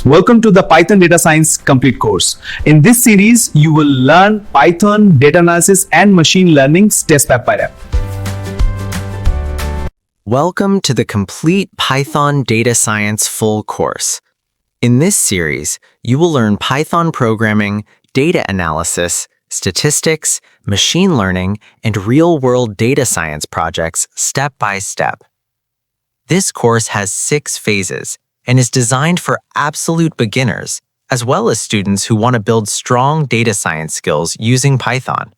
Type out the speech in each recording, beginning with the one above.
Welcome to the Python Data Science Complete course. In this series, you will learn Python, data analysis, and machine learning step by step. Welcome to the Complete Python Data Science full course. In this series, you will learn Python programming, data analysis, statistics, machine learning, and real-world data science projects step by step. This course has 6 phases and is designed for absolute beginners, as well as students who want to build strong data science skills using Python.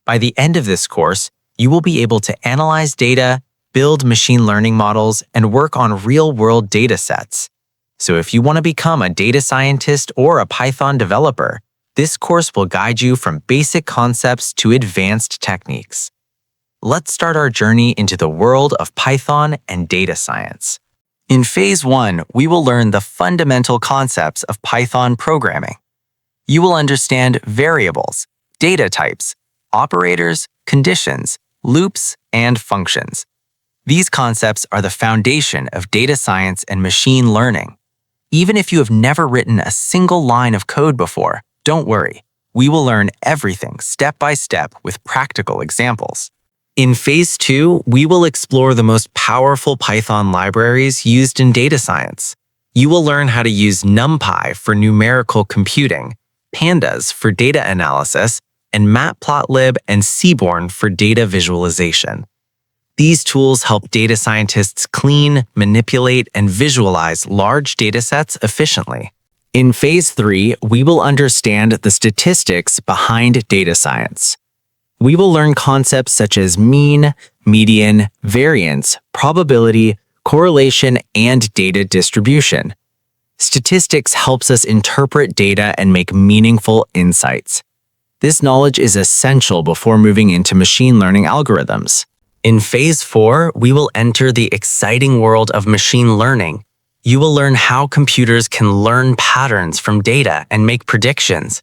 By the end of this course, you will be able to analyze data, build machine learning models, and work on real-world data sets. So if you want to become a data scientist or a Python developer, this course will guide you from basic concepts to advanced techniques. Let's start our journey into the world of Python and data science. In Phase 1, we will learn the fundamental concepts of Python programming. You will understand variables, data types, operators, conditions, loops, and functions. These concepts are the foundation of data science and machine learning. Even if you have never written a single line of code before, don't worry. We will learn everything step by step with practical examples. In Phase 2, we will explore the most powerful Python libraries used in data science. You will learn how to use NumPy for numerical computing, Pandas for data analysis, and Matplotlib and Seaborn for data visualization. These tools help data scientists clean, manipulate, and visualize large datasets efficiently. In Phase 3, we will understand the statistics behind data science. We will learn concepts such as mean, median, variance, probability, correlation, and data distribution. Statistics helps us interpret data and make meaningful insights. This knowledge is essential before moving into machine learning algorithms. In Phase 4, we will enter the exciting world of machine learning. You will learn how computers can learn patterns from data and make predictions.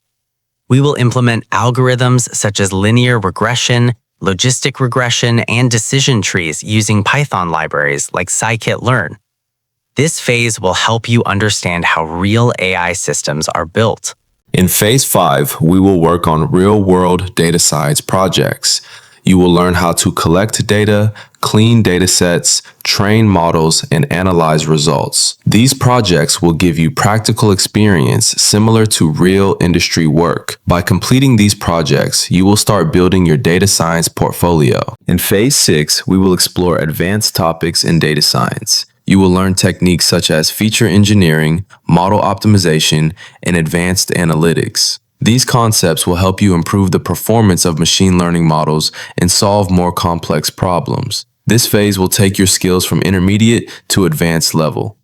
We will implement algorithms such as linear regression, logistic regression, and decision trees using Python libraries like scikit-learn. This phase will help you understand how real AI systems are built. In Phase 5, we will work on real-world data science projects. You will learn how to collect data, clean datasets, train models, and analyze results. These projects will give you practical experience similar to real industry work. By completing these projects, you will start building your data science portfolio. In Phase 6, we will explore advanced topics in data science. You will learn techniques such as feature engineering, model optimization, and advanced analytics. These concepts will help you improve the performance of machine learning models and solve more complex problems. This phase will take your skills from intermediate to advanced level.